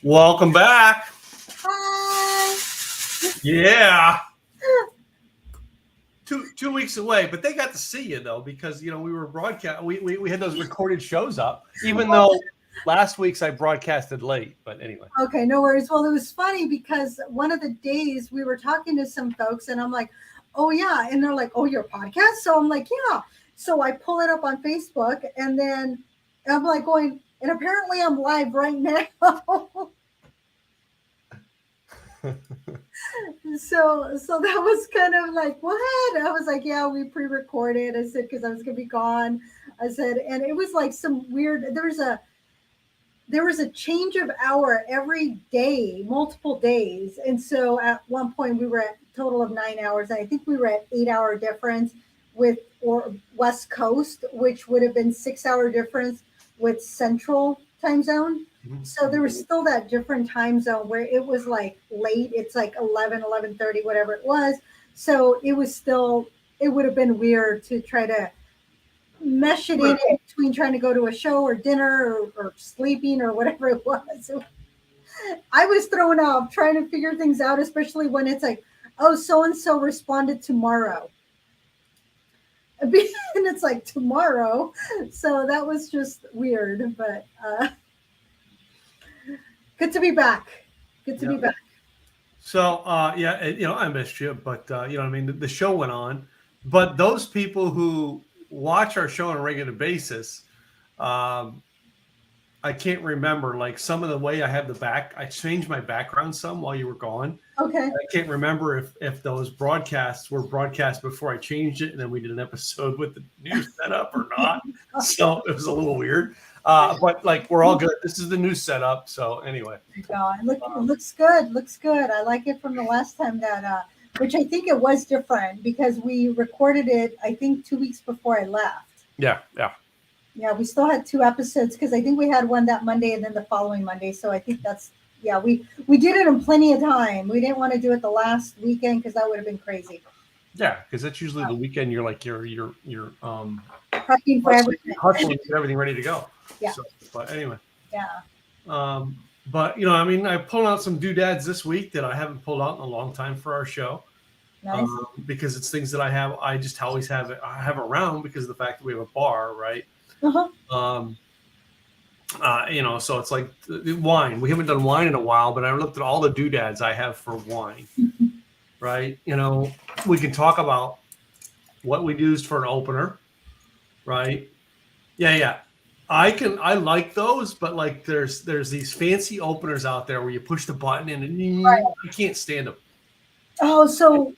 Welcome back. Hi. Yeah. 2 weeks away, but they got to see you though because we were broadcast. We had those recorded shows up, even though last week's I broadcasted late. But anyway. Okay, no worries. Well, it was funny because one of the days we were talking to some folks, and I'm like, "Oh yeah," and they're like, "Oh, your podcast?" So I'm like, "Yeah." So I pull it up on Facebook, and then I'm like going, and apparently I'm live right now. So that was kind of like, what? I was like, yeah, we pre-recorded. I said because I was gonna be gone. I said, and it was like some weird. There was a change of hour every day, multiple days, and so at one point we were at a total of 9 hours. And I think we were at 8 hour difference with or West Coast, which would have been 6 hour difference with Central time zone. So there was still that different time zone where it was like late. It's like 11:30, whatever it was. So it was still, it would have been weird to try to mesh it in between trying to go to a show or dinner or sleeping or whatever it was. So I was thrown off trying to figure things out, especially when it's like, oh, so and so responded tomorrow. And it's like tomorrow. So that was just weird, but good to be back. Good to be back. So yeah, I missed you, but I mean, the show went on. But those people who watch our show on a regular basis, I can't remember like some of the way I have I changed my background some while you were gone. Okay. I can't remember if those broadcasts were broadcast before I changed it, and then we did an episode with the new setup or not. So it was a little weird. But like we're all good. This is the new setup. So anyway. It looks good. Looks good. I like it from the last time that which I think it was different because we recorded it, I think 2 weeks before I left. Yeah. Yeah, we still had 2 episodes because I think we had one that Monday and then the following Monday. So I think we did it in plenty of time. We didn't want to do it the last weekend because that would have been crazy. Yeah, because that's usually the weekend. You're prepping for everything, hustling to get everything ready to go. Yeah. So, but anyway. Yeah. But I mean, I pulled out some doodads this week that I haven't pulled out in a long time for our show. Nice. Because it's things that I just always have around because of the fact that we have a bar, right? Uh-huh. So it's like wine. We haven't done wine in a while, but I looked at all the doodads I have for wine, right? We can talk about what we used for an opener, right? Yeah. I like those, but like there's these fancy openers out there where you push the button and Right. I can't stand them. Oh, so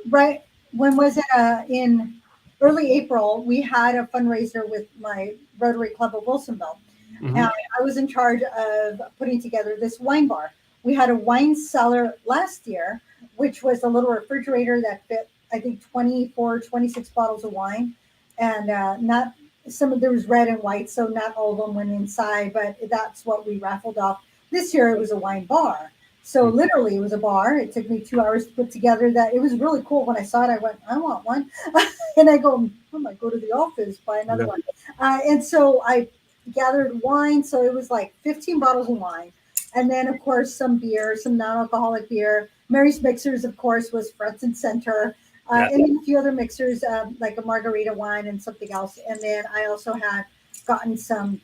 right. When was it? In early April, we had a fundraiser with my Rotary Club of Wilsonville. Mm-hmm. And I was in charge of putting together this wine bar. We had a wine cellar last year, which was a little refrigerator that fit, I think, 26 bottles of wine. And not some of there was red and white, so not all of them went inside, but that's what we raffled off. This year it was a wine bar. So literally it was a bar. It took me 2 hours to put together that. It was really cool. When I saw it, I went, I want one. And I go, I might go to the office, buy another one. And so I gathered wine. So it was like 15 bottles of wine. And then, of course, some beer, some non-alcoholic beer. Mary's Mixers, of course, was front and center. And then a few other mixers, like a margarita wine and something else. And then I also had gotten some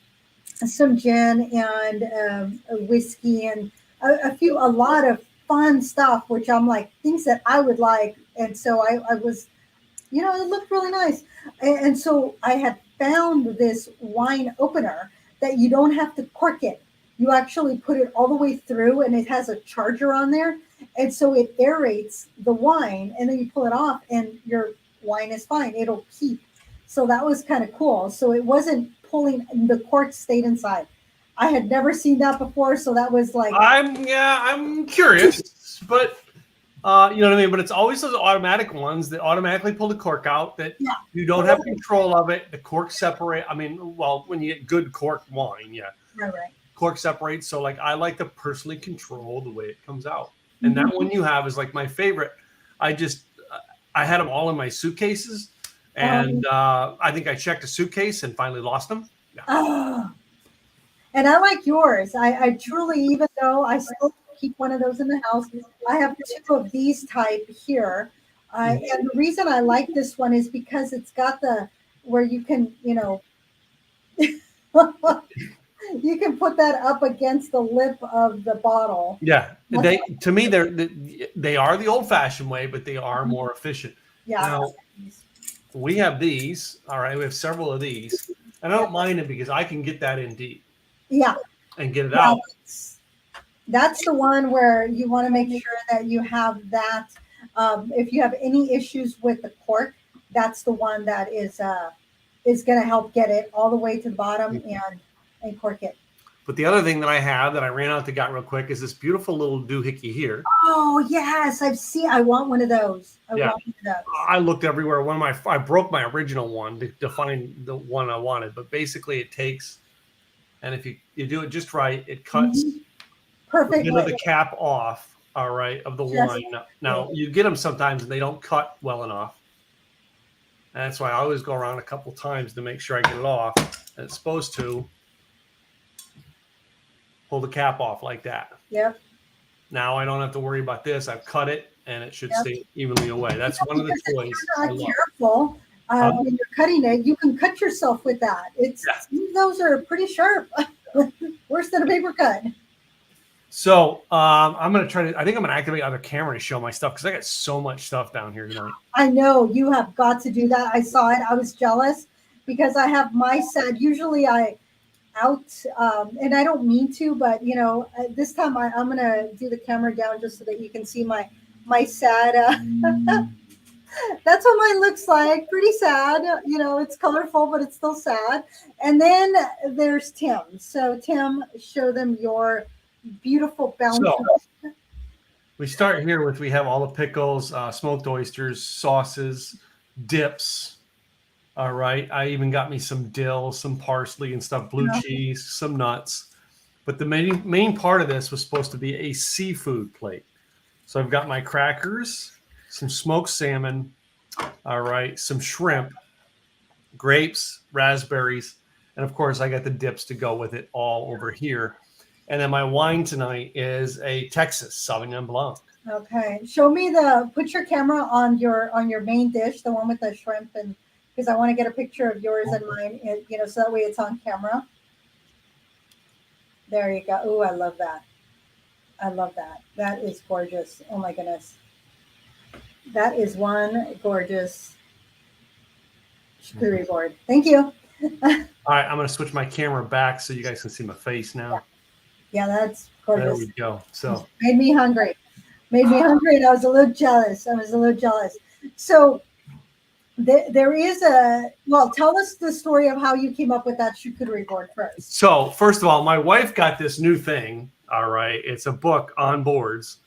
gin and a whiskey and a lot of fun stuff, which I'm like things that I would like. And so I was, it looked really nice. And so I had found this wine opener that you don't have to cork it. You actually put it all the way through and it has a charger on there. And so it aerates the wine and then you pull it off and your wine is fine. It'll keep. So that was kind of cool. So it wasn't pulling, the cork stayed inside. I had never seen that before, so that was like I'm curious, but you know what I mean. But it's always those automatic ones that automatically pull the cork out that you don't have control of it. The cork separate. I mean, well, when you get good cork wine, right. Cork separates. So like, I like to personally control the way it comes out, and that one you have is like my favorite. I had them all in my suitcases, and I think I checked a suitcase and finally lost them. Oh. And I like yours. I truly, even though I still keep one of those in the house, I have two of these type here. And the reason I like this one is because it's got the where you can, you can put that up against the lip of the bottle. Yeah, That's, to me they are the old fashioned way, but they are more efficient. yeah. Now we have these. All right, we have several of these, and I don't mind it because I can get that in deep Yeah. and get it Yeah. out. That's the one where you want to make sure that you have that. If you have any issues with the cork, that's the one that is going to help get it all the way to the bottom and cork it. But the other thing that I have that I ran out to got real quick is this beautiful little doohickey here. Oh yes, I want one of those. I want one of those. I looked everywhere. I broke my original one to find the one I wanted. But basically, it takes, and if you do it just right, it cuts perfectly the cap off. All right, of the wine. Now you get them sometimes and they don't cut well enough. And that's why I always go around a couple times to make sure I get it off. And it's supposed to pull the cap off like that. Yep. Now I don't have to worry about this. I've cut it and it should stay evenly away. That's one of the toys. If you're not careful when you're cutting it, you can cut yourself with that. Those are pretty sharp. Worse than a paper cut. So I'm going to I think I'm going to activate other camera to show my stuff because I got so much stuff down here tonight. I know you have got to do that. I saw it. I was jealous because I have my set. Usually and I don't mean to, but this time I'm going to do the camera down just so that you can see my sad. That's what mine looks like. Pretty sad. It's colorful, but it's still sad. And then there's Tim. So Tim, show them your beautiful bounty. So, we start here we have all the pickles, smoked oysters, sauces, dips. All right. I even got me some dill, some parsley and stuff, blue cheese, some nuts. But the main part of this was supposed to be a seafood plate. So I've got my crackers, some smoked salmon, all right, some shrimp, grapes, raspberries, and of course I got the dips to go with it all over here. And then my wine tonight is a Texas Sauvignon Blanc. Okay, put your camera on your main dish, the one with the shrimp, and because I want to get a picture of yours and mine, so that way it's on camera. There you go. Ooh, I love that. I love that. That is gorgeous. Oh my goodness. That is one gorgeous charcuterie board. Thank you. All right, I'm going to switch my camera back so you guys can see my face now. Yeah, that's gorgeous. There we go. So made me hungry, and I was a little jealous. So there is tell us the story of how you came up with that charcuterie board first. So first of all, my wife got this new thing. All right, it's a book on boards,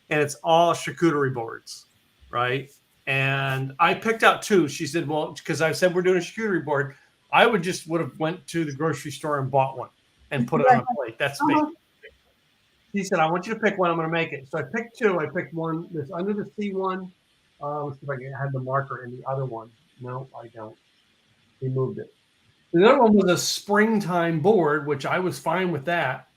and it's all charcuterie boards, right? And I picked out two. She said, well, because I said we're doing a charcuterie board, I would have went to the grocery store and bought one and put it on a plate. That's me. He said, I want you to pick one. I'm going to make it. So I picked two. I picked one, this under the sea one. Let's see if I had the marker in the other one. No, I don't. He moved it. The other one was a springtime board, which I was fine with that,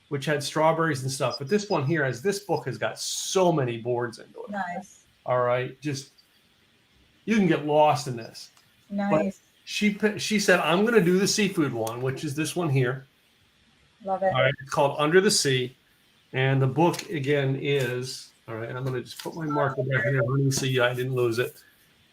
which had strawberries and stuff. But this one here, this book has got so many boards into it. Nice. All right. You can get lost in this. Nice. But she said, I'm going to do the seafood one, which is this one here. Love it. All right. It's called Under the Sea. And the book, again, is, all right, I'm going to just put my marker back in there. Let me see. I didn't lose it.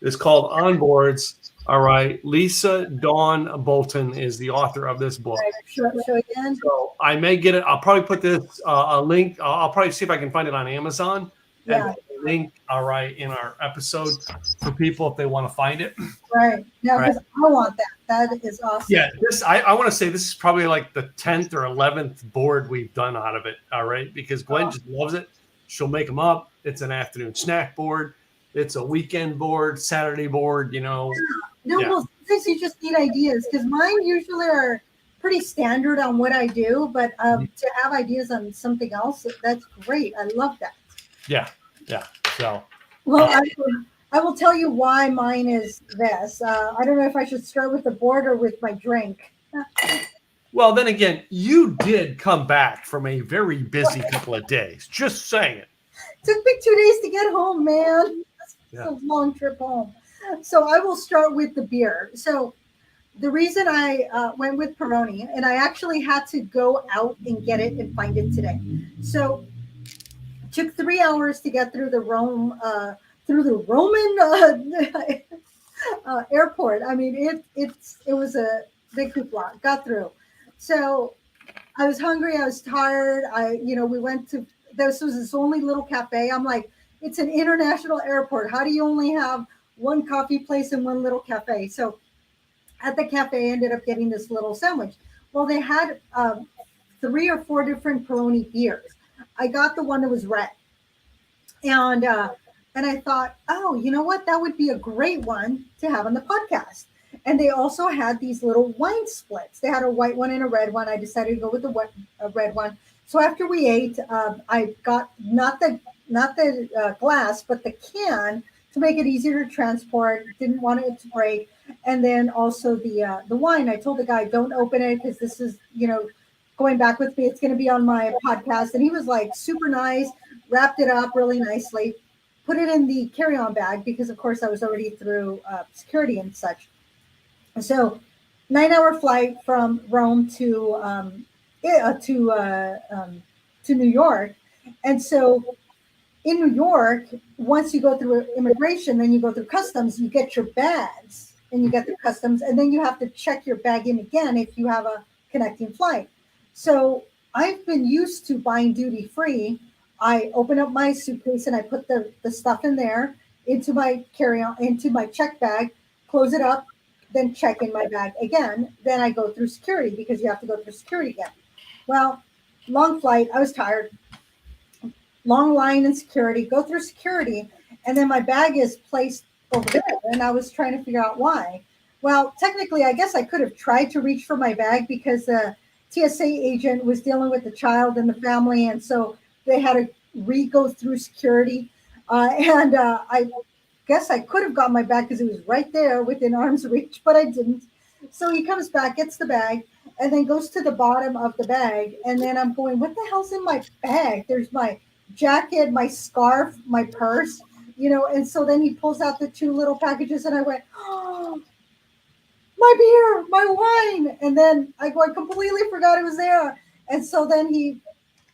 It's called On Boards. All right. Lisa Dawn Bolton is the author of this book. Right. Show again. So I may get it. I'll probably put this a link. I'll probably see if I can find it on Amazon. Yeah. And link, all right, in our episode for people if they want to find it. Right. No, because I want that. That is awesome. Yeah, I want to say this is probably like the 10th or 11th board we've done out of it. All right, because Gwen just loves it. She'll make them up. It's an afternoon snack board. It's a weekend board, Saturday board. No, well, sometimes you just need ideas because mine usually are pretty standard on what I do, but to have ideas on something else, that's great. I love that. Yeah. So, well, I will tell you why mine is this. I don't know if I should start with the board or with my drink. Well, then again, you did come back from a very busy couple of days. Just saying. Took me 2 days to get home, man. It's Yeah. a long trip home. So I will start with the beer. So the reason I went with Peroni, and I actually had to go out and get it and find it today. So it took 3 hours to get through the Roman airport. I mean, it was a big hoopla. Got through. So I was hungry. I was tired. We went to this was this only little cafe. I'm like, it's an international airport. How do you only have one coffee place and one little cafe? So at the cafe, I ended up getting this little sandwich. Well, they had 3 or 4 different Peroni beers. I got the one that was red, and I thought, oh, you know what? That would be a great one to have on the podcast. And they also had these little wine splits. They had a white one and a red one. I decided to go with the red one. So after we ate, I got not the glass, but the can to make it easier to transport. Didn't want it to break. And then also the wine. I told the guy, don't open it because this is going back with me. It's going to be on my podcast. And he was like super nice, wrapped it up really nicely, put it in the carry-on bag because of course I was already through security and such. So 9-hour flight from Rome to New York. And so in New York, once you go through immigration, then you go through customs, you get your bags and you get the customs, and then you have to check your bag in again if you have a connecting flight. So I've been used to buying duty free. I open up my suitcase and I put the stuff in there into my carry-on, into my check bag, close it up, then check in my bag again. Then I go through security because you have to go through security again. Well, long flight, I was tired. Long line in security, go through security, and then my bag is placed over there. And I was trying to figure out why. Well, technically, I guess I could have tried to reach for my bag because the TSA agent was dealing with the child and the family. And so they had to go through security. I guess I could have got my bag because it was right there within arm's reach, but I didn't. So he comes back, gets the bag, and then goes to the bottom of the bag. And then I'm going, what the hell's in my bag? There's my jacket, my scarf, my purse, and so then he pulls out the 2 little packages and I went, oh, my beer, my wine. And then I completely forgot it was there. And so then he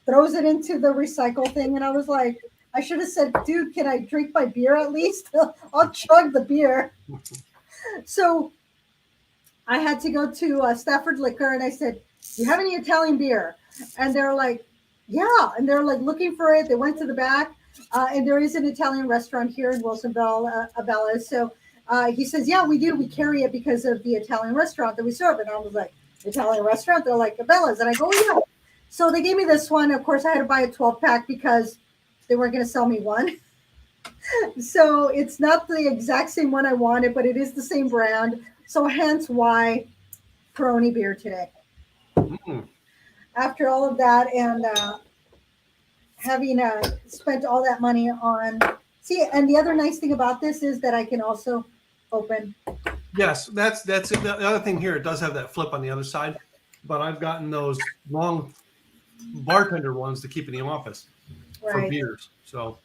throws it into the recycle thing. And I was like, I should have said, dude, can I drink my beer at least? I'll chug the beer. So I had to go to Stafford Liquor and I said, do you have any Italian beer? And they're like, yeah. And they're like looking for it. They went to the back and there is an Italian restaurant here in Wilsonville, Abella. So he says, yeah, we do. We carry it because of the Italian restaurant that we serve. And I was like, Italian restaurant? They're like, Abella's. And I go, oh, yeah. So they gave me this one. Of course, I had to buy a 12-pack because they weren't going to sell me one. So it's not the exact same one I wanted, but it is the same brand. So hence why Peroni beer today. Mm. After all of that and having spent all that money on, and the other nice thing about this is that I can also open. Yes, that's it. The other thing here, it does have that flip on the other side, but I've gotten those long bartender ones to keep in the office for beers. So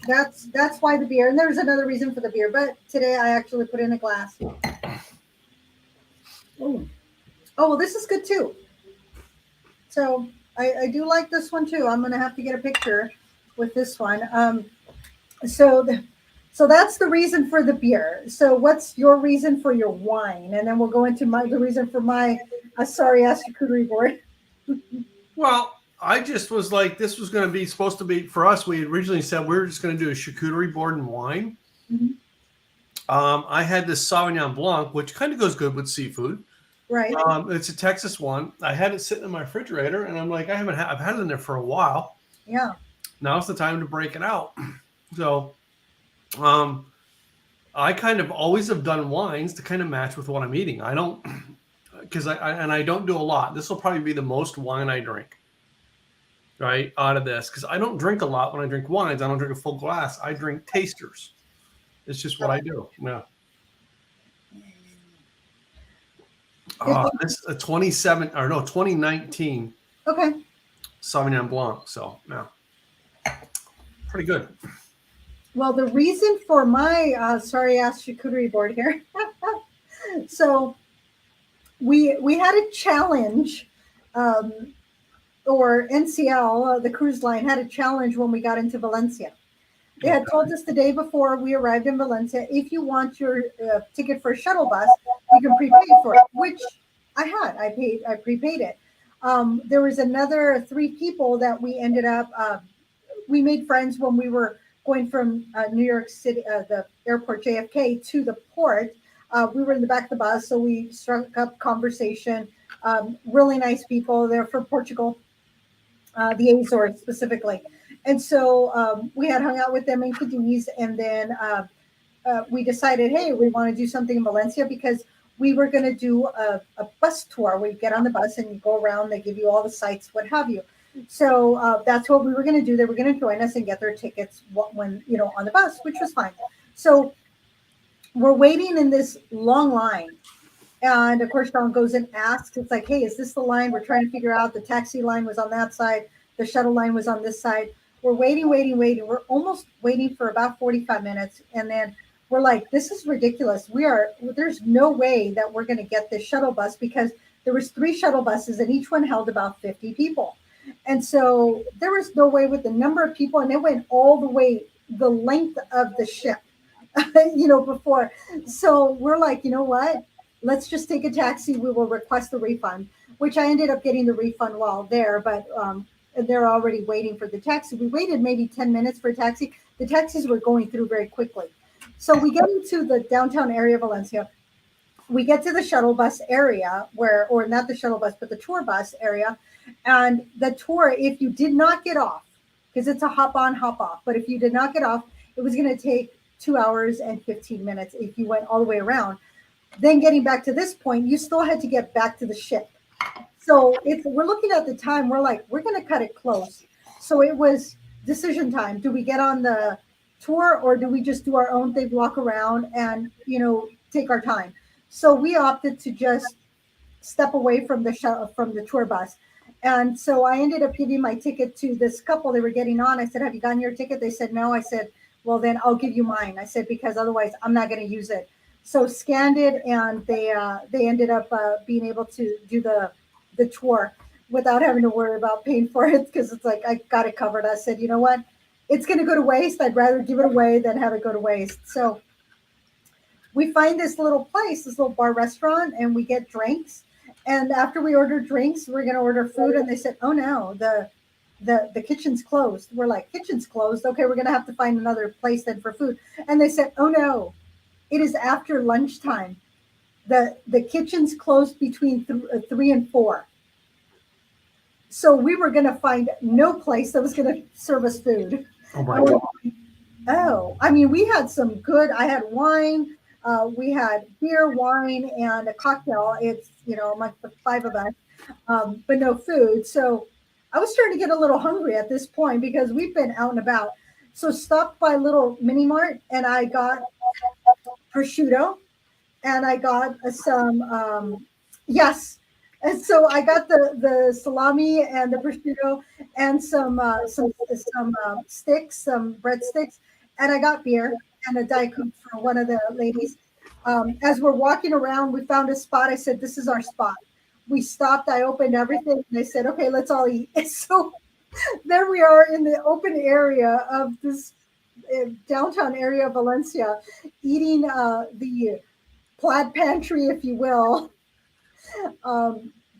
that's why the beer, and there's another reason for the beer, but today I actually put in a glass. Ooh. Oh, well, this is good too. So I do like this one too. I'm going to have to get a picture with this one. So that's the reason for the beer. So what's your reason for your wine? And then we'll go into the reason for my sorry-ass charcuterie board. Well, I just was like, this was going to be supposed to be, for us, we originally said we were just going to do a charcuterie board and wine. Mm-hmm. I had this Sauvignon Blanc, which kind of goes good with seafood. Right. It's a Texas one. I had it sitting in my refrigerator, and I'm like, I've had it in there for a while. Yeah. Now's the time to break it out. So, I kind of always have done wines to kind of match with what I'm eating. I don't, because I don't do a lot. This will probably be the most wine I drink, right, out of this, because I don't drink a lot when I drink wines. I don't drink a full glass. I drink tasters. It's just what I do. Yeah. This is a 2019 Okay. Sauvignon Blanc. So yeah, pretty good. Well, the reason for my sorry ass charcuterie board here. So we had a challenge, um, or NCL, the cruise line had a challenge when we got into Valencia. They had told us the day before we arrived in Valencia, if you want your ticket for a shuttle bus, you can prepay for it, which I had. I prepaid it. There was another three people that we ended up. We made friends when we were going from New York City, the airport JFK to the port. We were in the back of the bus, so we struck up conversation. Really nice people. They're from Portugal, the Azores specifically. And so we had hung out with them in Cadiz, and then we decided, hey, we want to do something in Valencia because we were going to do a bus tour where you get on the bus and you go around, they give you all the sites, what have you. So that's what we were going to do. They were going to join us and get their tickets when, on the bus, which was fine. So we're waiting in this long line. And of course, Sean goes and asks, it's like, hey, is this the line? We're trying to figure out. The taxi line was on that side. The shuttle line was on this side. We're waiting. We're almost waiting for about 45 minutes. And then we're like, this is ridiculous. There's no way that we're going to get this shuttle bus because there was 3 shuttle buses and each one held about 50 people. And so there was no way with the number of people. And it went all the way, the length of the ship, before. So we're like, you know what? Let's just take a taxi. We will request the refund, which I ended up getting the refund while there, but they're already waiting for the taxi. We waited maybe 10 minutes for a taxi. The taxis were going through very quickly. So we get into the downtown area of Valencia. We get to the shuttle bus area or not the shuttle bus, but the tour bus area. And the tour, if you did not get off, because it's a hop on, hop off, but if you did not get off, it was going to take 2 hours and 15 minutes if you went all the way around. Then getting back to this point, you still had to get back to the ship. So if we're looking at the time, we're like, we're going to cut it close. So it was decision time. Do we get on the tour or do we just do our own thing, walk around and, take our time? So we opted to just step away from the tour bus. And so I ended up giving my ticket to this couple. They were getting on. I said, have you gotten your ticket? They said, no. I said, well, then I'll give you mine. I said, because otherwise I'm not going to use it. So scanned it, and they ended up being able to do the tour without having to worry about paying for it because it's like I got it covered. I said, you know what, it's going to go to waste. I'd rather give it away than have it go to waste. So we find this little place, this little bar restaurant, and we get drinks. And after we order drinks, we're going to order food, and they said, oh no, the kitchen's closed. We're like, kitchen's closed. Okay, we're going to have to find another place then for food. And they said, oh no. It is after lunchtime. The kitchen's closed between 3 and 4. So we were going to find no place that was going to serve us food. Oh my God. Oh, I mean, we had some good. I had wine. We had beer, wine, and a cocktail. It's amongst the 5 of us, but no food. So I was starting to get a little hungry at this point because we've been out and about. So stopped by a little mini mart, and I got prosciutto, and I got some yes, and so I got the salami and the prosciutto and some sticks, some breadsticks, and I got beer and a Diet Coke for one of the ladies. As we're walking around, we found a spot. I said, this is our spot. We stopped. I opened everything, and they said, okay, let's all eat. And so there we are in the open area of this downtown area of Valencia, eating the plaid pantry, if you will,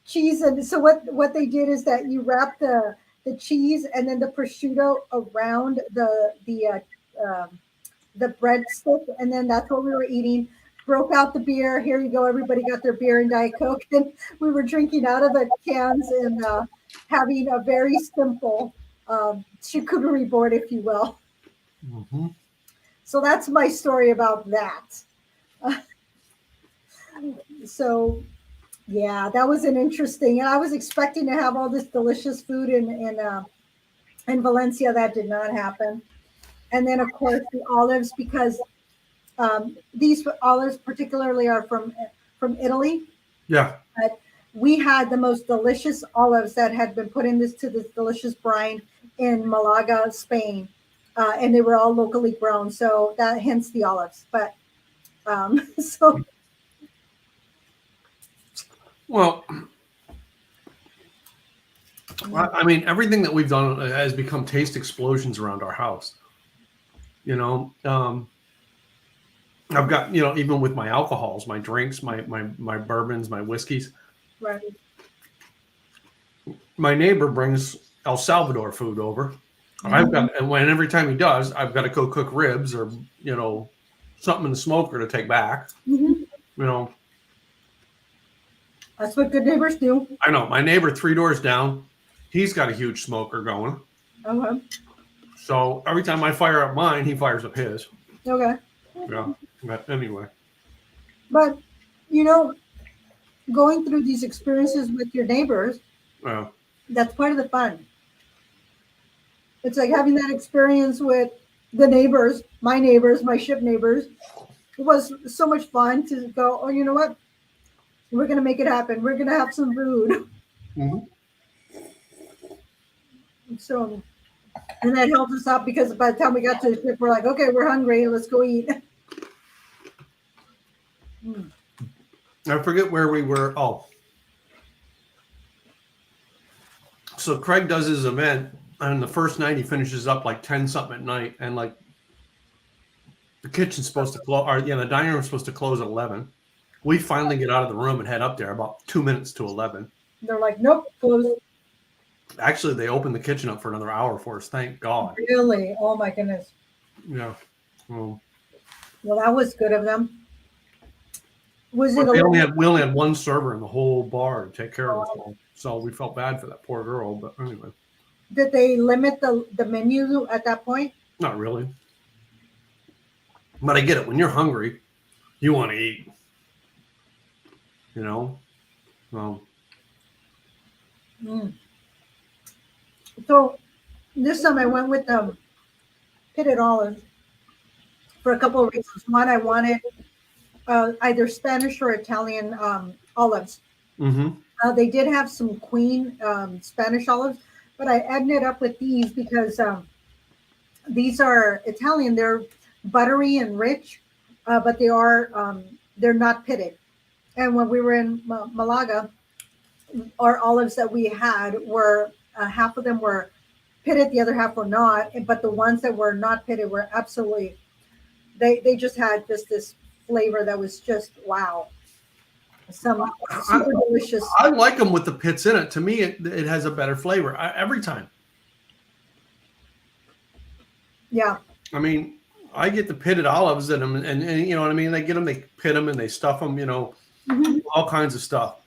cheese. And so what they did is that you wrap the cheese and then the prosciutto around the breadstick, and then that's what we were eating. Broke out the beer. Here you go. Everybody got their beer and Diet Coke, and we were drinking out of the cans and having a very simple charcuterie board, if you will. Mm-hmm. So that's my story about that. So, yeah, that was an interesting. And I was expecting to have all this delicious food in Valencia. That did not happen. And then, of course, the olives, because these olives particularly are from Italy. Yeah. But we had the most delicious olives that had been put in this delicious brine in Malaga, Spain, and they were all locally grown. So that hence the olives. But so Well, I mean, everything that we've done has become taste explosions around our house. You know, I've got, even with my alcohols, my drinks, my bourbons, my whiskeys. right. My neighbor brings El Salvador food over. And every time he does, I've got to go cook ribs or, something in the smoker to take back. Mm-hmm. That's what good neighbors do. I know my neighbor 3 doors down, he's got a huge smoker going. Okay. So every time I fire up mine, he fires up his. Okay. Yeah. But anyway. But, going through these experiences with your neighbors, Yeah. that's part of the fun. It's like having that experience with the neighbors, my ship neighbors. It was so much fun to go, oh, you know what? We're going to make it happen. We're going to have some food. Mm-hmm. So, and that helped us out because by the time we got to the ship, we're like, okay, we're hungry. Let's go eat. I forget where we were. Oh. So Craig does his event, and the first night he finishes up like 10 something at night, and like the kitchen's supposed to close, or the dining room's supposed to close at 11. We finally get out of the room and head up there about 2 minutes to 11. They're like, nope, close. Actually, they opened the kitchen up for another hour for us. Thank God. Really? Oh my goodness. Yeah. Well, that was good of them. Was it? We only had one server in the whole bar to take care of us all, so we felt bad for that poor girl. But anyway. Did they limit the menu at that point? Not really. But I get it. When you're hungry, you want to eat. So this time I went with pitted olives for a couple of reasons. One, I wanted either Spanish or Italian olives. Mm-hmm. They did have some Queen Spanish olives, but I ended up with these because these are Italian. They're buttery and rich, but they're not pitted. And when we were in Malaga, our olives that we had were half of them were pitted, the other half were not. But the ones that were not pitted were absolutely, they just had just this flavor that was just wow. Some super delicious. I like them with the pits in it. To me, it has a better flavor every time. Yeah. I mean, I get the pitted olives in them, and you know what I mean? They get them, they pit them, and they stuff them, all kinds of stuff.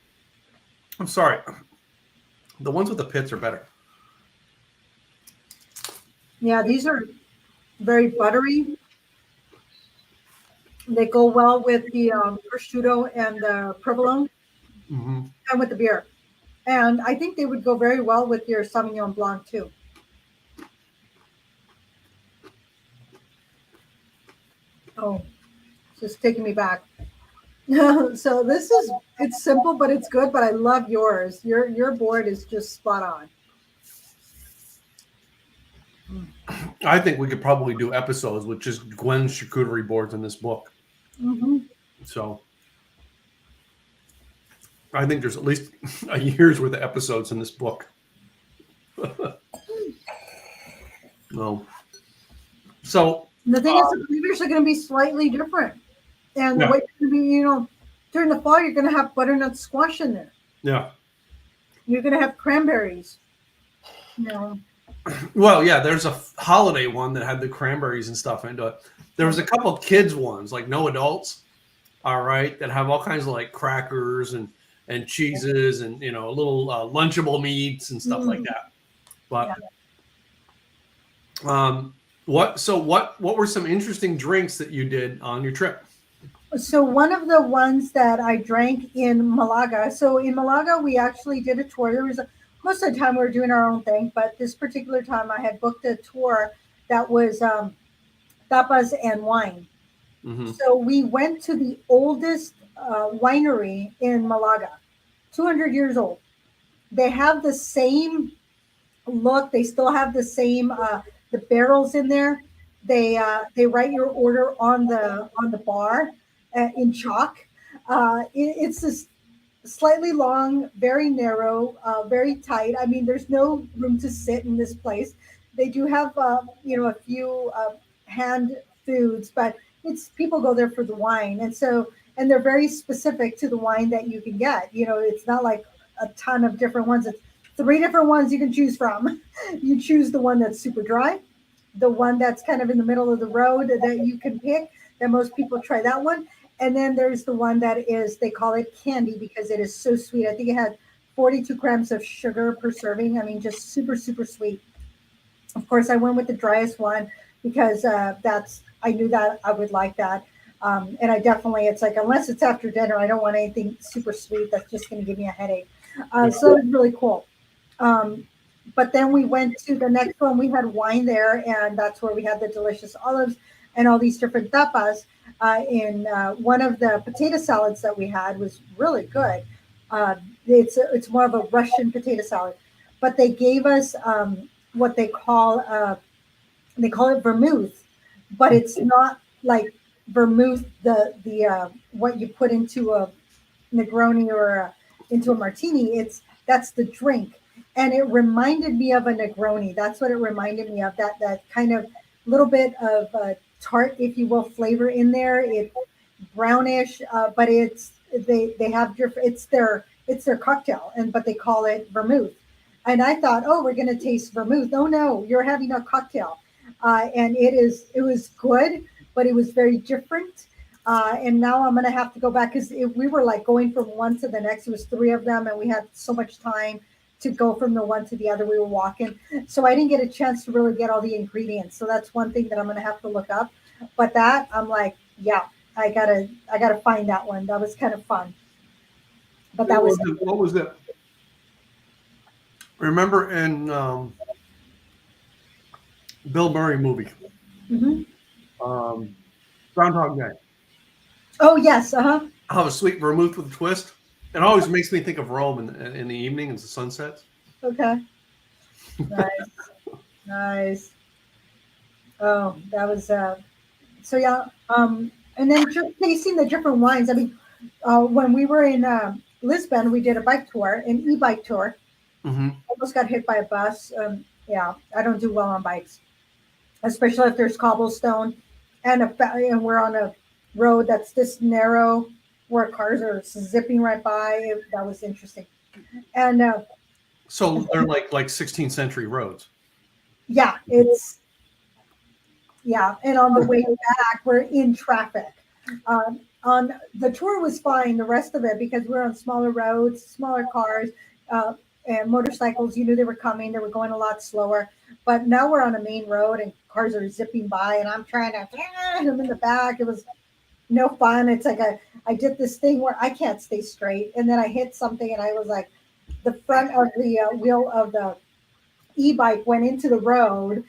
I'm sorry. The ones with the pits are better. Yeah, these are very buttery. They go well with the prosciutto and the provolone, and with the beer. And I think they would go very well with your Sauvignon Blanc too. Oh, it's just taking me back. So it's simple, but it's good. But I love yours. Your board is just spot on. I think we could probably do episodes with just Gwen's charcuterie boards in this book. Mm-hmm. So I think there's at least a year's worth of episodes in this book. No. So the thing is, the flavors are going to be slightly different, and the way it's going to be, during the fall, you're going to have butternut squash in there. Yeah. You're going to have cranberries. Well, yeah, there's a holiday one that had the cranberries and stuff into it. There was a couple of kids ones, like no adults, all right, that have all kinds of like crackers and cheeses and little lunchable meats and stuff like that. But what were some interesting drinks that you did on your trip? So one of the ones that I drank in Malaga. So in Malaga, we actually did a tour. There was most of the time we were doing our own thing, but this particular time I had booked a tour that was tapas and wine. Mm-hmm. So we went to the oldest winery in Malaga, 200 years old. They have the same look. They still have the same the barrels in there. They write your order on the bar in chalk. It's this slightly long, very narrow, very tight. I mean, there's no room to sit in this place. They do have, a few hand foods, but it's people go there for the wine, and they're very specific to the wine that you can get. It's not like a ton of different ones. It's three different ones you can choose from. You choose the one that's super dry, the one that's kind of in the middle of the road that you can pick. That most people try that one, and then there's the one that is, they call it candy because it is so sweet. I think it had 42 grams of sugar per serving. I mean, just super, super sweet. Of course, I went with the driest one because I knew that I would like that. And I definitely, it's like, unless it's after dinner, I don't want anything super sweet that's just going to give me a headache. So it was really cool. But then we went to the next one. We had wine there, and that's where we had the delicious olives and all these different tapas. In one of the potato salads that we had was really good. It's more of a Russian potato salad, but they gave us what they call it vermouth, but it's not like vermouth the what you put into a Negroni or into a martini. That's the drink, and it reminded me of a Negroni. That's what it reminded me of. That kind of little bit of tart, if you will, flavor in there. It's brownish, but they have different. It's their cocktail, but they call it vermouth. And I thought, oh, we're going to taste vermouth. Oh no, you're having a cocktail, and it was good, but it was very different. And now I'm going to have to go back because we were like going from one to the next. It was three of them, and we had so much time to go from the one to the other. We were walking, so I didn't get a chance to really get all the ingredients. So that's one thing that I'm going to have to look up. But that I'm like, yeah, I gotta find that one. That was kind of fun. But that was what was it? Remember in Bill Murray movie, Mhm. Groundhog Day. Oh yes, uh-huh. I'll have a sweet vermouth with a twist. It always makes me think of Rome in the evening as the sun sets. Okay. Nice. Nice. Oh, that was so yeah. And then just tasting the different wines. I mean, when we were in Lisbon, we did a bike tour, an e-bike tour. Mm-hmm. Almost got hit by a bus. Yeah, I don't do well on bikes, especially if there's cobblestone and we're on a road that's this narrow where cars are zipping right by. That was interesting. And So they're like 16th century roads. yeah, and on the way back, we're in traffic. On the tour was fine, the rest of it, because we're on smaller roads, smaller cars, and motorcycles. You knew they were coming; they were going a lot slower. But now we're on a main road, and cars are zipping by, and I'm trying to. I'm in the back. It was no fun. It's like I did this thing where I can't stay straight, and then I hit something, and I was like, the front of the wheel of the e-bike went into the road.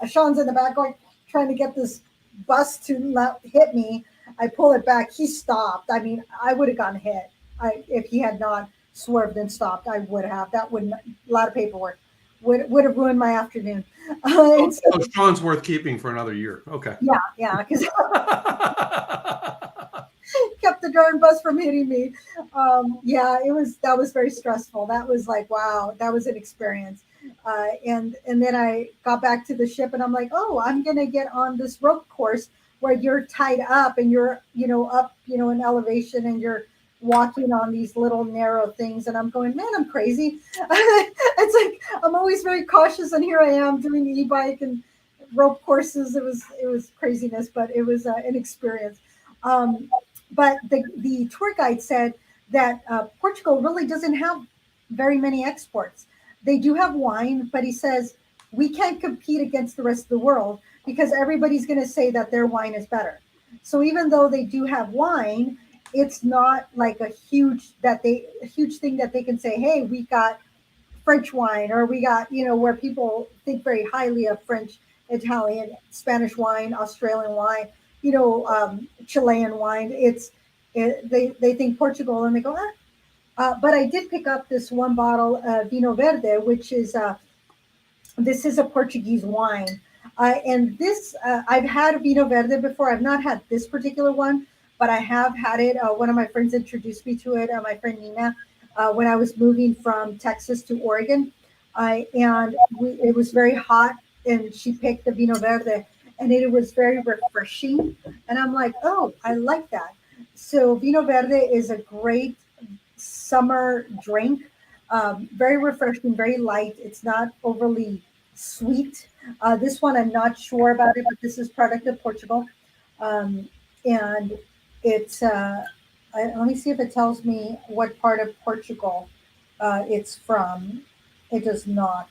Sean's in the back going, trying to get this bus to not hit me. I pull it back. He stopped. I mean, I would have gotten hit. If he had not swerved and stopped, I would have. That would a lot of paperwork would have ruined my afternoon. So Sean's worth keeping for another year. Okay. Yeah, because kept the darn bus from hitting me. Yeah, that was very stressful. That was like, wow, that was an experience. And then I got back to the ship, and I'm like, oh, I'm gonna get on this rope course where you're tied up and you're up in elevation, and you're walking on these little narrow things. And I'm going, man, I'm crazy. It's like I'm always very cautious, and here I am doing e-bike and rope courses. It was craziness, but it was an experience. But the tour guide said that Portugal really doesn't have very many exports. They do have wine, but he says we can't compete against the rest of the world because everybody's going to say that their wine is better. So even though they do have wine, it's not like a huge thing that they can say, hey, we got French wine, or we got, where people think very highly of French, Italian, Spanish wine, Australian wine, Chilean wine. They think Portugal, and they go, But I did pick up this one bottle of Vino Verde, which is this is a Portuguese wine. And this, I've had Vino Verde before. I've not had this particular one, but I have had it. One of my friends introduced me to it, my friend Nina, when I was moving from Texas to Oregon. It was very hot, and she picked the Vino Verde, and it was very refreshing. And I'm like, oh, I like that. So Vino Verde is a great summer drink. Very refreshing, very light. It's not overly sweet. This one, I'm not sure about it, but this is product of Portugal. And it's, let me see if it tells me what part of Portugal it's from. It does not.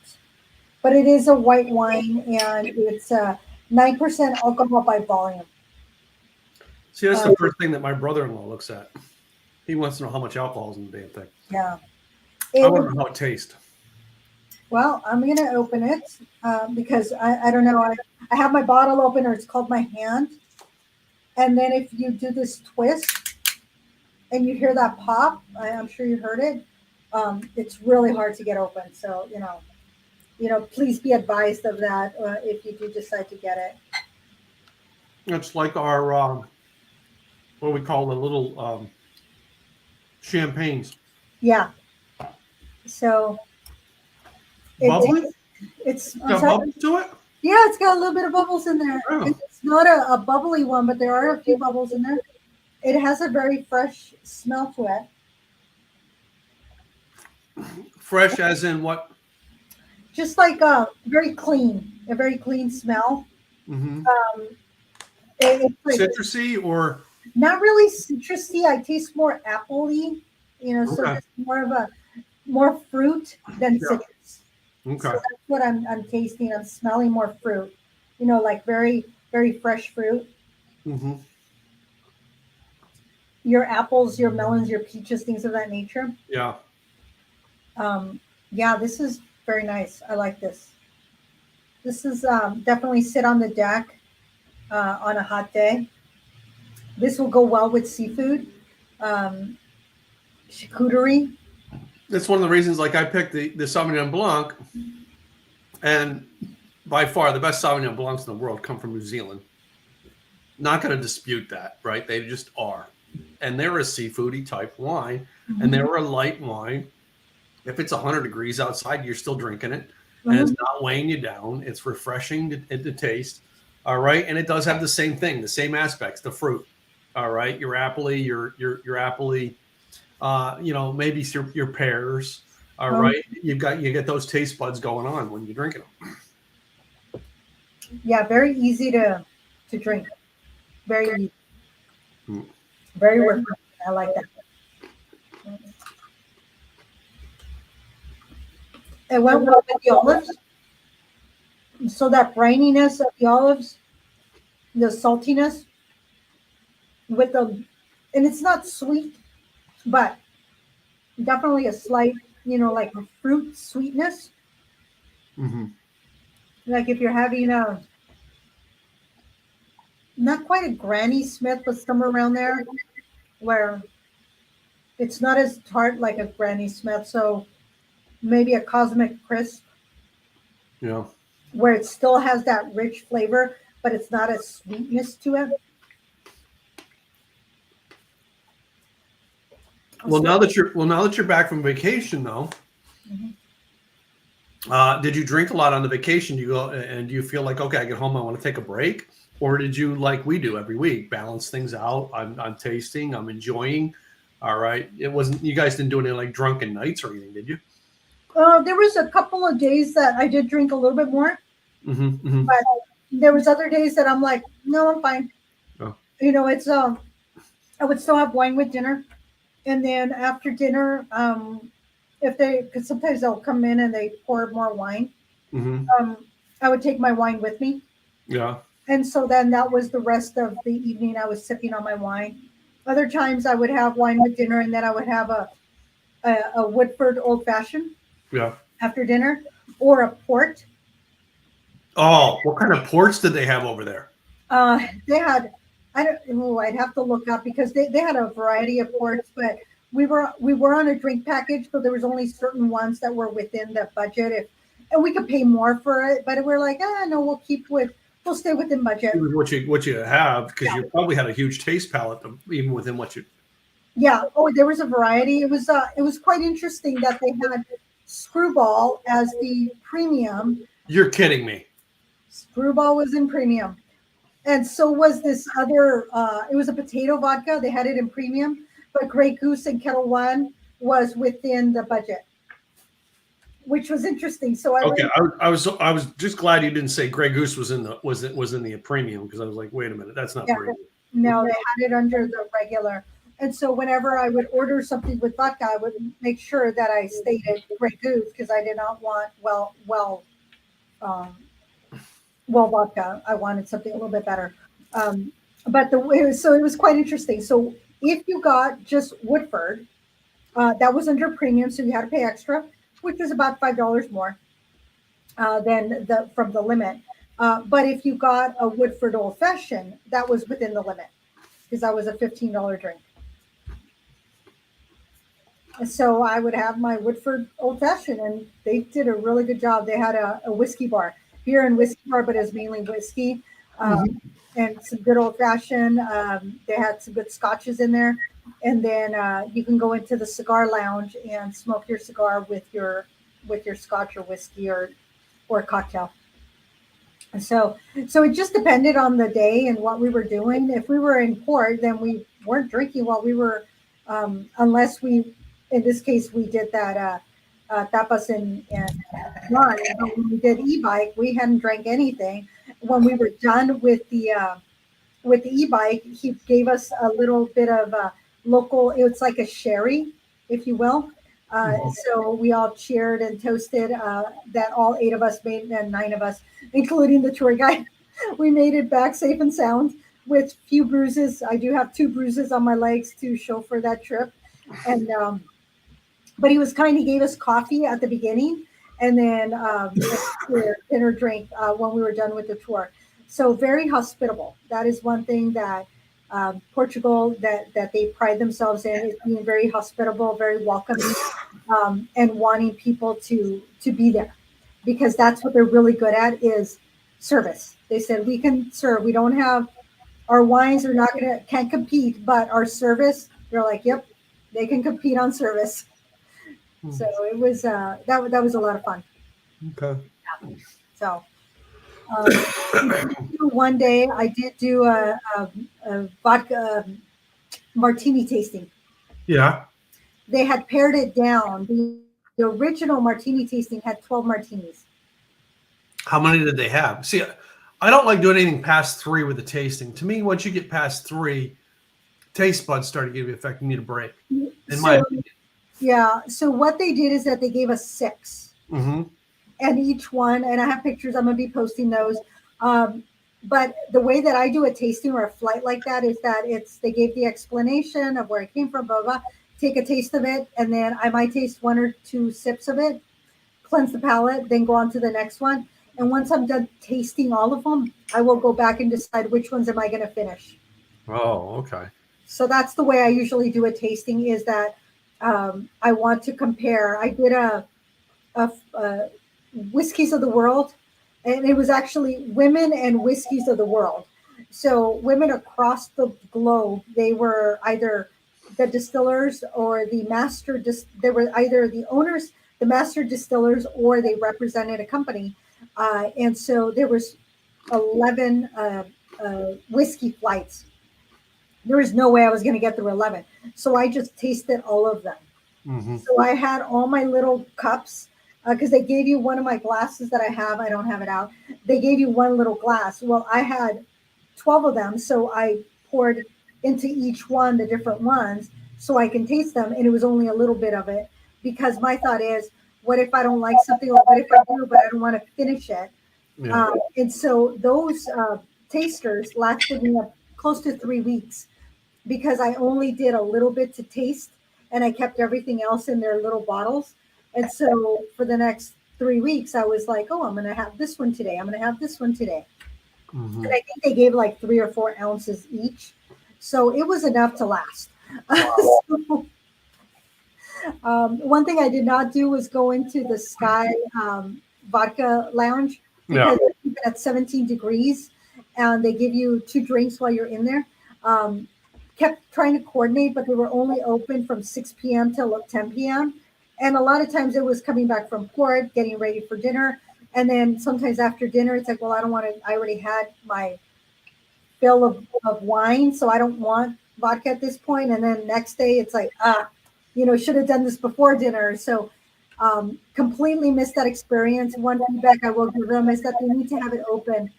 But it is a white wine, and it's 9% alcohol by volume. See, that's the first thing that my brother-in-law looks at. He wants to know how much alcohol is in the damn thing. Yeah. I want to know how it tastes. Well, I'm going to open it because I don't know. I have my bottle opener. It's called my hand. And then if you do this twist and you hear that pop, I'm sure you heard it. It's really hard to get open. So, please be advised of that if you do decide to get it. It's like our, what we call the little champagnes. Yeah. So Bubbly? It's got bubbles to it? Yeah, it's got a little bit of bubbles in there. Oh. It's not a bubbly one, but there are a few bubbles in there. It has a very fresh smell to it. Fresh as in what? Just like a very clean smell. Mm-hmm. It's like, citrusy or? Not really citrusy. I taste more appley, so it's more fruit than citrus. Okay. So that's what I'm tasting. I'm smelling more fruit, like very, very fresh fruit. Mm-hmm. Your apples, your melons, your peaches, things of that nature. Yeah. Yeah, this is very nice. I like this. This is definitely sit on the deck on a hot day. This will go well with seafood. Charcuterie. That's one of the reasons, like I picked the Sauvignon Blanc, and by far the best Sauvignon Blancs in the world come from New Zealand. Not going to dispute that, right? They just are. And they're a seafoody type wine, and they're a light wine. If it's 100 degrees outside, you're still drinking it, and it's not weighing you down. It's refreshing to taste, all right? And it does have the same thing, the same aspects, the fruit, all right? Your appley, your appley, maybe your pears, all right? You get those taste buds going on when you're drinking them. Yeah, very easy to drink. Very easy. Very refreshing. I like that. It went well with the olives. So that brininess of the olives, the saltiness and it's not sweet, but definitely a slight, like a fruit sweetness. Mm-hmm. Like if you're having not quite a Granny Smith, but somewhere around there where it's not as tart like a Granny Smith. So maybe a Cosmic Crisp. Yeah. Where it still has that rich flavor, but it's not a sweetness to it. Well, now that you're back from vacation, though, did you drink a lot on the vacation? Do you go and do you feel like, okay, I get home, I want to take a break, or did you, like we do every week, balance things out? I'm tasting, I'm enjoying. All right, it wasn't. You guys didn't do any like drunken nights or anything, did you? There was a couple of days that I did drink a little bit more, but there was other days that I'm like, no, I'm fine. Oh. It's I would still have wine with dinner, and then after dinner, because sometimes they'll come in and they pour more wine, I would take my wine with me. Yeah. And so then that was the rest of the evening. I was sipping on my wine. Other times I would have wine with dinner, and then I would have a Woodford Old Fashioned. Yeah. After dinner, or a port. Oh, what kind of ports did they have over there? They had, I'd have to look up because they had a variety of ports, but we were on a drink package, but there was only certain ones that were within the budget. And we could pay more for it, but we're like, no, we'll stay within budget. What you have, because Yeah. you probably had a huge taste palette, even within what you. Yeah. Oh, there was a variety. It was quite interesting that they had Screwball as the premium. You're kidding me. Screwball was in premium. And so was this other, it was a potato vodka. They had it in premium, but Grey Goose and Kettle One was within the budget, which was interesting. So I was just glad you didn't say Grey Goose was in the premium, because I was like, wait a minute, that's not premium. No, they had it under the regular. And so whenever I would order something with vodka, I would make sure that I stated Grey Goose, because I did not want vodka. I wanted something a little bit better. But it was quite interesting. So if you got just Woodford, that was under premium, so you had to pay extra, which was about $5 more than from the limit. But if you got a Woodford Old Fashioned, that was within the limit, because that was a $15 drink. So I would have my Woodford Old Fashioned, and they did a really good job. They had a whiskey bar, beer and whiskey bar, but it was mainly whiskey, and some good old fashioned. They had some good scotches in there, and then you can go into the cigar lounge and smoke your cigar with your scotch or whiskey or cocktail. So it just depended on the day and what we were doing. If we were in port, then we weren't drinking while we were, unless we, in this case, we did that tapas and run. But when we did e-bike, we hadn't drank anything. When we were done with the e-bike, he gave us a little bit of local. It's like a sherry, if you will. So we all cheered and toasted that all 8 of us made, and 9 of us, including the tour guide, we made it back safe and sound with few bruises. I do have 2 bruises on my legs to show for that trip. And but he was kind. He gave us coffee at the beginning, and then dinner drink when we were done with the tour. So very hospitable. That is one thing that Portugal that they pride themselves in, is being very hospitable, very welcoming, and wanting people to be there, because that's what they're really good at, is service. They said, we can serve. We don't have, our wines are can't compete, but our service, they're like, yep, they can compete on service. So it was that was a lot of fun. Okay. So one day I did do a vodka martini tasting. Yeah. They had pared it down. The original martini tasting had 12 martinis. How many did they have? See, I don't like doing anything past 3 with the tasting. To me, once you get past 3, taste buds start to give you effect. You need a break. My opinion. Yeah. So what they did is that they gave us 6. Mm-hmm. And each one, and I have pictures, I'm going to be posting those. But the way that I do a tasting or a flight like that is that they gave the explanation of where it came from, blah, blah, take a taste of it, and then I might taste 1 or 2 sips of it, cleanse the palate, then go on to the next one. And once I'm done tasting all of them, I will go back and decide which ones am I going to finish. Oh, okay. So that's the way I usually do a tasting, is that I want to compare. I did a Whiskeys of the World, and it was actually women and whiskeys of the world. So women across the globe, they were either the distillers or the master. They were either the owners, the master distillers, or they represented a company. And so there was 11 whiskey flights. There was no way I was going to get through 11. So I just tasted all of them. Mm-hmm. So I had all my little cups, because they gave you one of my glasses that I have. I don't have it out. They gave you one little glass. Well, I had 12 of them. So I poured into each one the different ones so I can taste them. And it was only a little bit of it, because my thought is, what if I don't like something, or what if I do, but I don't want to finish it? Yeah. And so those tasters lasted me close to 3 weeks, because I only did a little bit to taste, and I kept everything else in their little bottles. And so for the next 3 weeks, I was like, oh, I'm going to have this one today. I'm going to have this one today. Mm-hmm. And I think they gave like 3 or 4 ounces each. So it was enough to last. Wow. One thing I did not do was go into the Sky Vodka Lounge Yeah. because it's even at 17 degrees and they give you 2 drinks while you're in there. Um, Kept trying to coordinate, but they were only open from 6 p.m. till 10 p.m. And a lot of times it was coming back from port, getting ready for dinner. And then sometimes after dinner, it's like, well, I don't want to, I already had my fill of wine, so I don't want vodka at this point. And then next day, it's like, should have done this before dinner. So completely missed that experience. One feedback I will give them is that they need to have it open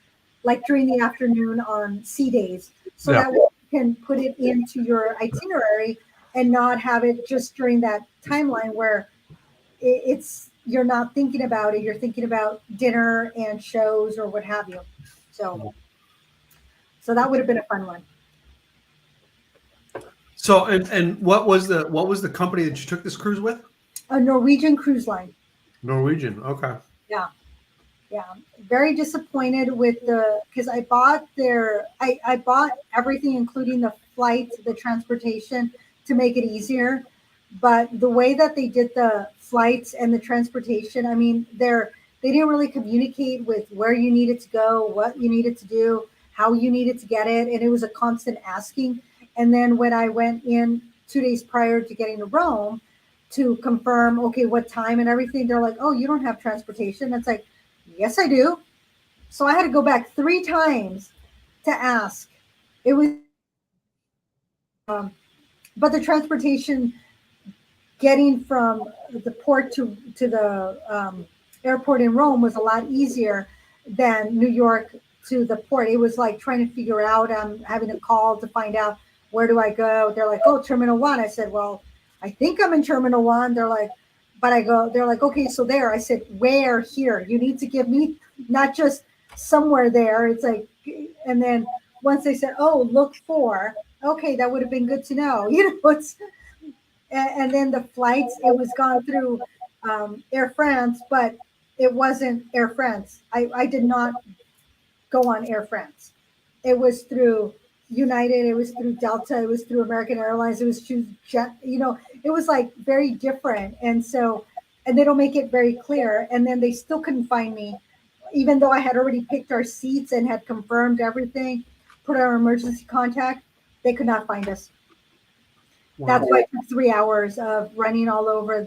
like during the afternoon on sea days. So Yeah. that way you can put it into your itinerary and not have it just during that timeline where it's you're not thinking about it. You're thinking about dinner and shows or what have you. So that would have been a fun one. So and what was the company that you took this cruise with? A Norwegian cruise line. Norwegian. Okay. Yeah. Yeah. Very disappointed with because I bought I bought everything, including the flight, the transportation to make it easier. But the way that they did the flights and the transportation, I mean, they didn't really communicate with where you needed to go, what you needed to do, how you needed to get it. And it was a constant asking. And then when I went in 2 days prior to getting to Rome to confirm, okay, what time and everything, they're like, oh, you don't have transportation. It's like, yes, I do. So I had to go back 3 times to ask. It was, but the transportation getting from the port to the airport in Rome was a lot easier than New York to the port. It was like trying to figure out, having a call to find out where do I go. They're like, oh, Terminal 1. I said, well, I think I'm in Terminal 1. They're like, but they're like, okay, so there. I said, where here? You need to give me not just somewhere there. It's like, and then once they said, oh, look for, okay, that would have been good to know. And then the flights, it was gone through Air France, but it wasn't Air France. I did not go on Air France. It was through United, it was through Delta, it was through American Airlines, it was through Jet, it was like very different. And so, and they don't make it very clear. And then they still couldn't find me, even though I had already picked our seats and had confirmed everything, put our emergency contact, they could not find us. Wow. That's why it took 3 hours of running all over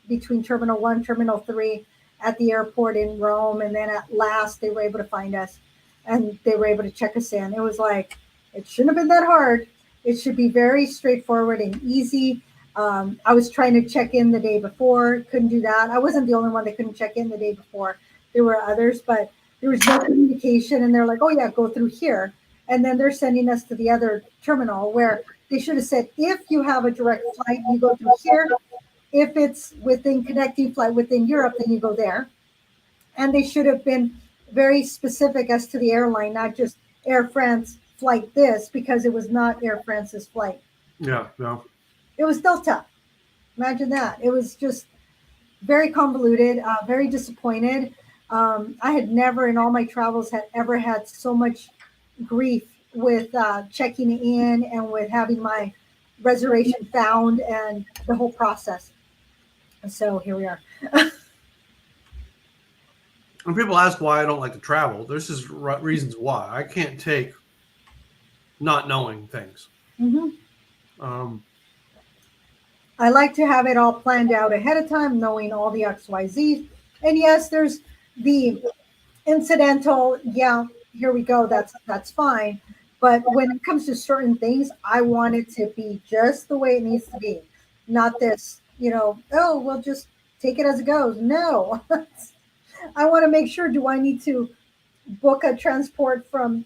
between Terminal 1, Terminal 3 at the airport in Rome. And then at last they were able to find us and they were able to check us in. It was like, it shouldn't have been that hard. It should be very straightforward and easy. I was trying to check in the day before, couldn't do that. I wasn't the only one that couldn't check in the day before. There were others, but there was no communication. And they're like, oh yeah, go through here. And then they're sending us to the other terminal where they should have said, if you have a direct flight, you go through here. If it's within connecting flight within Europe, then you go there. And they should have been very specific as to the airline, not just Air France flight this, because it was not Air France's flight. Yeah, no. It was Delta. Imagine that. It was just very convoluted, very disappointed. I had never in all my travels had ever had so much grief with checking in and with having my reservation found and the whole process. And so here we are. When people ask why I don't like to travel, there's just reasons why. I can't take not knowing things. Mm-hmm. I like to have it all planned out ahead of time, knowing all the XYZs. And yes, there's the incidental, yeah, here we go, that's fine. But when it comes to certain things, I want it to be just the way it needs to be. Not this, oh, we'll just take it as it goes. No. I want to make sure, do I need to book a transport from,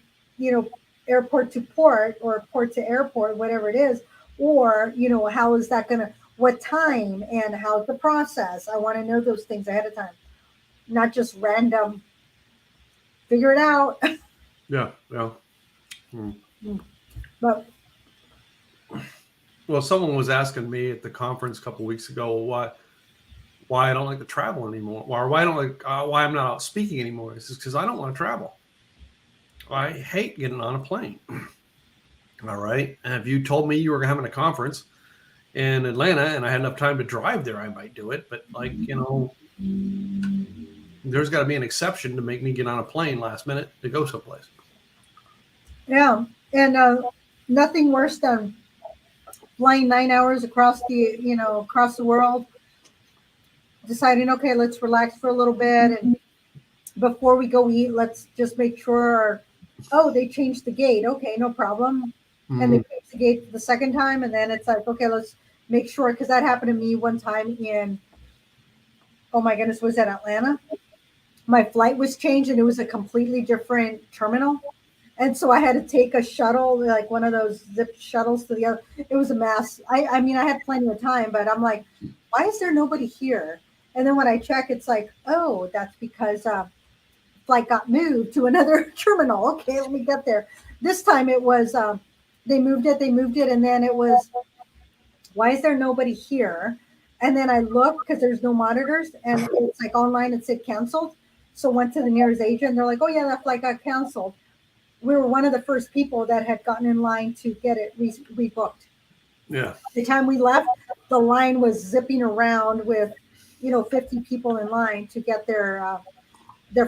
airport to port or port to airport, whatever it is, or, how is that going to, what time and how's the process? I want to know those things ahead of time, not just random, figure it out. Yeah. But well, someone was asking me at the conference a couple of weeks ago why I don't like to travel anymore, or why I'm not out speaking anymore. It's just because I don't want to travel. I hate getting on a plane. All right. And if you told me you were having a conference in Atlanta and I had enough time to drive there, I might do it. But like, there's got to be an exception to make me get on a plane last minute to go someplace. Yeah, and nothing worse than flying 9 hours across the world, deciding, okay, let's relax for a little bit, and before we go eat, let's just make sure. They changed the gate. Okay, no problem. And they changed the gate the second time, and then it's like, okay, let's make sure, because that happened to me one time in, oh my goodness, was that Atlanta? My flight was changed, and it was a completely different terminal. And so I had to take a shuttle, like one of those zip shuttles to the other. It was a mess. I mean, I had plenty of time, but I'm like, why is there nobody here? And then when I check, it's like, oh, that's because flight got moved to another terminal. Okay, let me get there. This time it was, they moved it, and then it was, why is there nobody here? And then I looked because there's no monitors, and it's like online, it said canceled. So went to the nearest agent. They're like, oh yeah, that flight got canceled. We were one of the first people that had gotten in line to get it rebooked. Yeah. The time we left, the line was zipping around with, 50 people in line to get their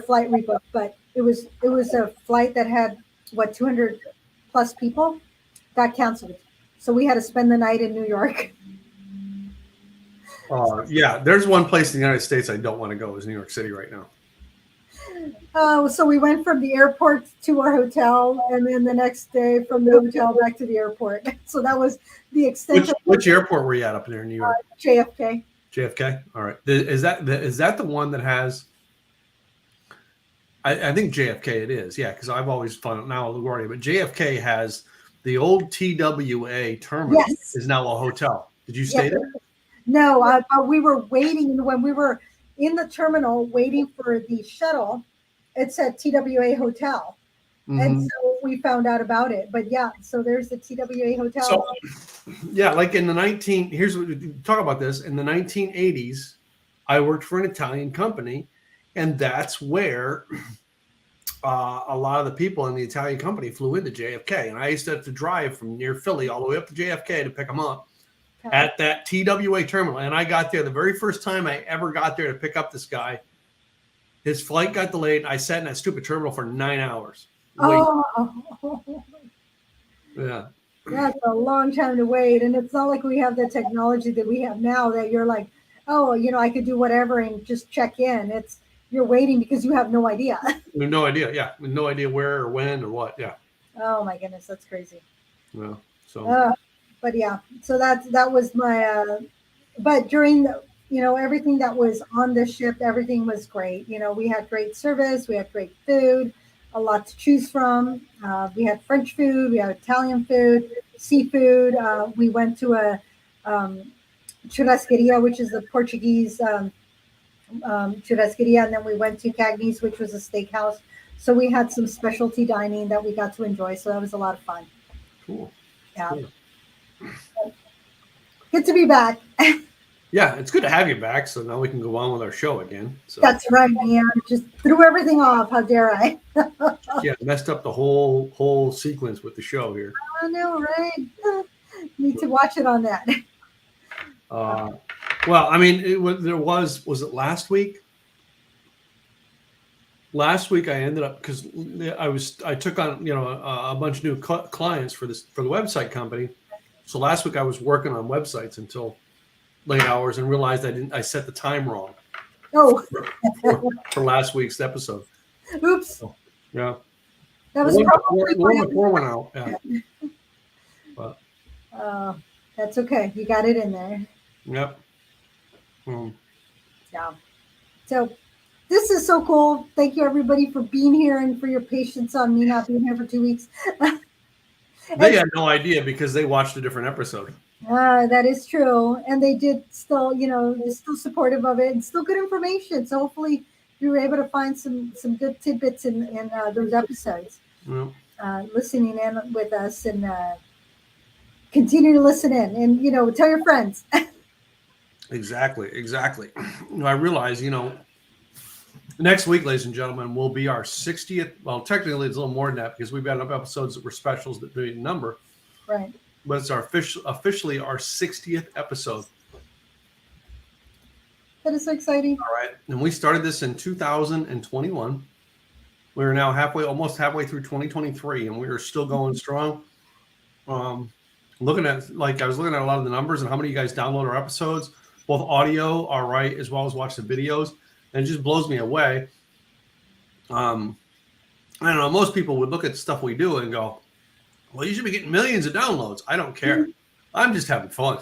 flight rebooked. But it was a flight that had 200 plus people, got canceled. So we had to spend the night in New York. Yeah, there's one place in the United States I don't want to go is New York City right now. So we went from the airport to our hotel, and then the next day from the hotel back to the airport. So that was the extent. Which airport were you at up there in New York? JFK. JFK. All right. Is that the one that has? I think JFK it is. Yeah, because I've always found now LaGuardia, but JFK has the old TWA terminal. Yes. Is now a hotel. Did you stay there? No, we were waiting when we were in the terminal waiting for the shuttle. It said TWA Hotel. Mm-hmm. And so we found out about it. But yeah, so there's the TWA Hotel. So, yeah, like in the here's what we talk about this. In the 1980s, I worked for an Italian company, and that's where a lot of the people in the Italian company flew into JFK. And I used to have to drive from near Philly all the way up to JFK to pick them up at that TWA terminal. And I got there the very first time I ever got there to pick up this guy. His flight got delayed. I sat in that stupid terminal for 9 hours. Oh. Yeah. That's a long time to wait. And it's not like we have the technology that we have now that you're like, oh, I could do whatever and just check in. You're waiting because you have no idea. No idea. Yeah. No idea where or when or what. Yeah. Oh my goodness. That's crazy. Yeah. So. But yeah, so that was my, but during the, everything that was on the ship, everything was great. We had great service, we had great food, a lot to choose from. We had French food, we had Italian food, seafood. We went to a churrascaria, which is the Portuguese churrascaria, and then we went to Cagney's, which was a steakhouse. So we had some specialty dining that we got to enjoy. So that was a lot of fun. Cool. Yeah. Cool. Good to be back. Yeah, it's good to have you back. So now we can go on with our show again. So. That's right, man. Just threw everything off. How dare I? Yeah, messed up the whole sequence with the show here. I know, right? Need to watch it on that. Well, I mean, was it last week? Last week I ended up because I took on a bunch of new clients for the website company. So last week I was working on websites until late hours and realized I set the time wrong. Oh, for last week's episode. Oops. So, yeah. That was probably before went out. Yeah. But, that's okay. You got it in there. Yep. Yeah. So this is so cool. Thank you everybody for being here and for your patience on me not being here for 2 weeks. They had no idea because they watched a different episode. That is true. And they did still, they're still supportive of it and still good information. So hopefully you were able to find some good tidbits in those episodes. Yeah. Listening in with us and continue to listen in and, tell your friends. Exactly. I realize, next week, ladies and gentlemen, will be our 60th. Well, technically, it's a little more than that because we've got enough episodes that were specials that didn't number. Right. but it's our officially our 60th episode. That is so exciting. All right. And we started this in 2021. We're now almost halfway through 2023, and we are still going strong. Looking at, I was looking at a lot of the numbers and how many of you guys download our episodes, both audio, all right, as well as watch the videos. And it just blows me away. I don't know. Most people would look at stuff we do and go, well, you should be getting millions of downloads. I don't care. I'm just having fun.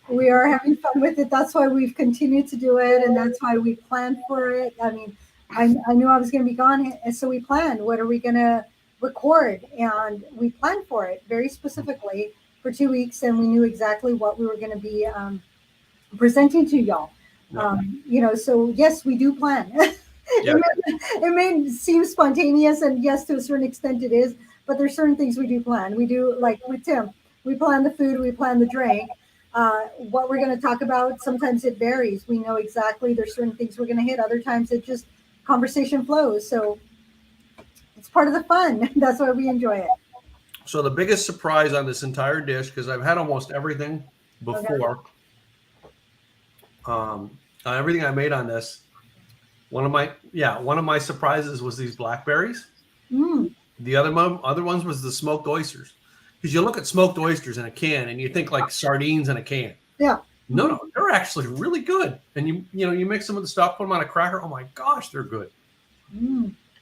We are having fun with it. That's why we've continued to do it, and that's why we planned for it. I mean, I knew I was going to be gone, and so we planned. What are we going to record? And we planned for it very specifically for 2 weeks, and we knew exactly what we were going to be presenting to y'all. So yes, we do plan. It may seem spontaneous, and yes, to a certain extent it is, but there's certain things we do plan. We do, like with Tim, we plan the food, we plan the drink. What we're going to talk about, sometimes it varies. We know exactly there's certain things we're going to hit. Other times it just conversation flows. So it's part of the fun. That's why we enjoy it. So the biggest surprise on this entire dish, because I've had almost everything before, everything I made on this, one of my surprises was these blackberries. The other ones was the smoked oysters. Because you look at smoked oysters in a can and you think like sardines in a can. Yeah. No, they're actually really good. And you mix them with the stuff, put them on a cracker. Oh my gosh, they're good.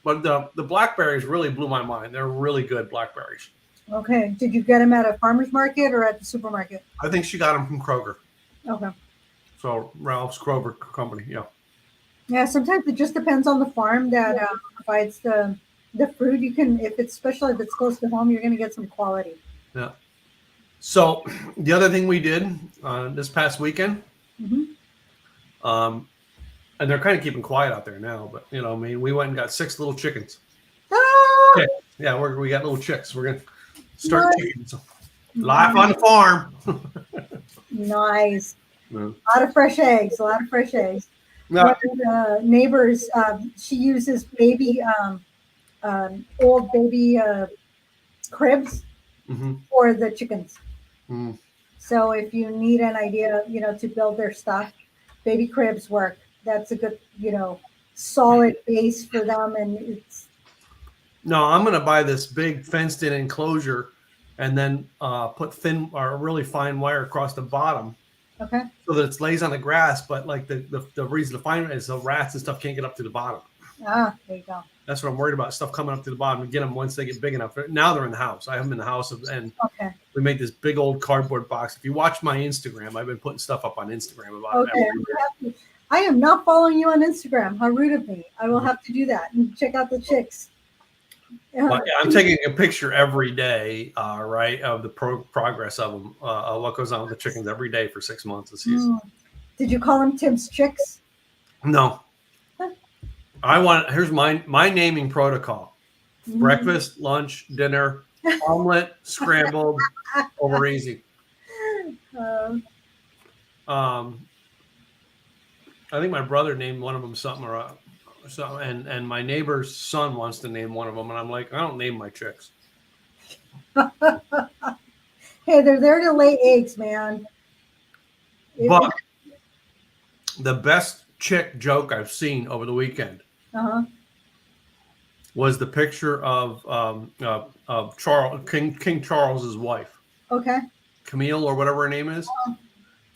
But the blackberries really blew my mind. They're really good blackberries. Okay. Did you get them at a farmer's market or at the supermarket? I think she got them from Kroger. Okay. So Ralph's Kroger company. Yeah. Yeah. Sometimes it just depends on the farm that provides the fruit. You can, if it's close to home, you're going to get some quality. Yeah. So the other thing we did this past weekend, and they're kind of keeping quiet out there now, but we went and got 6 little chickens. Ah! Okay. Yeah, we got little chicks. We're gonna start chickens. Life on the farm. Nice. Yeah. A lot of fresh eggs. Yeah. One of the neighbors, she uses old baby cribs for the chickens. So if you need an idea, to build their stuff, baby cribs work. That's a good, solid base for them. And it's. No, I'm going to buy this big fenced in enclosure and then put thin or really fine wire across the bottom. Okay. So that it lays on the grass. But like the reason to find it is the rats and stuff can't get up to the bottom. Ah, there you go. That's what I'm worried about, stuff coming up to the bottom and get them once they get big enough. Now they're in the house. I have them in the house, and we made this big old cardboard box. If you watch my Instagram, I've been putting stuff up on Instagram about it. I am not following you on Instagram. How rude of me. I will have to do that and check out the chicks. But, I'm taking a picture every day, of the progress of them, what goes on with the chickens every day for 6 months this season. Did you call them Tim's chicks? No. Here's my naming protocol: breakfast, lunch, dinner, omelet, scrambled, over easy. I think my brother named one of them something and my neighbor's son wants to name one of them, and I'm like, I don't name my chicks. Hey, they're there to lay eggs, man. But the best chick joke I've seen over the weekend was the picture of King Charles's wife. Okay. Camille or whatever her name is.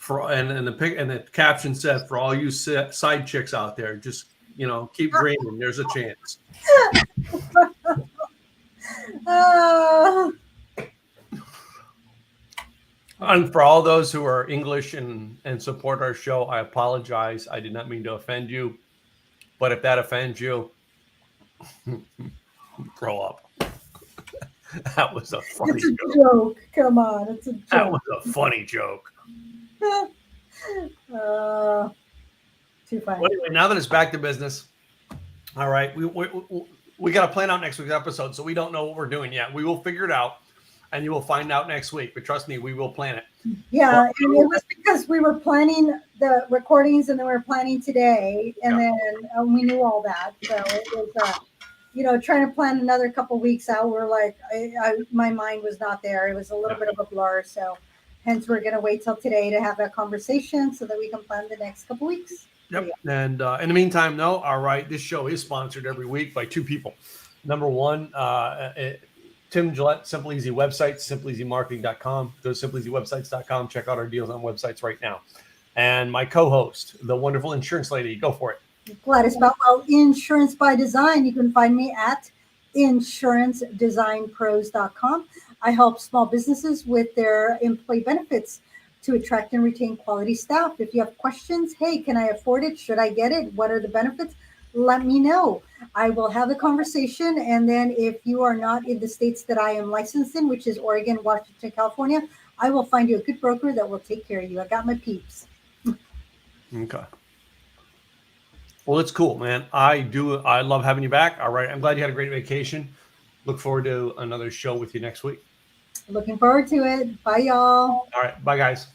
And the caption said, "For all you side chicks out there, just keep dreaming. There's a chance." And for all those who are English and support our show, I apologize. I did not mean to offend you. But if that offends you, grow up. That was a funny joke. Come on. It's a joke. That was a funny joke. Too funny. Well, anyway, now that it's back to business, all right, we got to plan out next week's episode, so we don't know what we're doing yet. We will figure it out, and you will find out next week. But trust me, we will plan it. Yeah, and it was because we were planning the recordings, and then we were planning today, and then we knew all that. So it was, trying to plan another couple weeks out. We're like, my mind was not there. It was a little bit of a blur. So hence we're going to wait till today to have that conversation so that we can plan the next couple weeks. Yep. And in the meantime, though, all right, this show is sponsored every week by two people. Number one, Tim Gillette, Simple Easy website, simpleeasymarketing.com. Go to simpleeasywebsites.com. Check out our deals on websites right now. And my co-host, the wonderful insurance lady. Go for it. Gladys Boutwell, Insurance by Design. You can find me at insurancedesignpros.com. I help small businesses with their employee benefits to attract and retain quality staff. If you have questions, hey, can I afford it? Should I get it? What are the benefits? Let me know. I will have a conversation. And then if you are not in the states that I am licensed in, which is Oregon, Washington, California, I will find you a good broker that will take care of you. I got my peeps. Okay. Well, it's cool, man. I love having you back. All right. I'm glad you had a great vacation. Look forward to another show with you next week. Looking forward to it. Bye, y'all. All right. Bye, guys.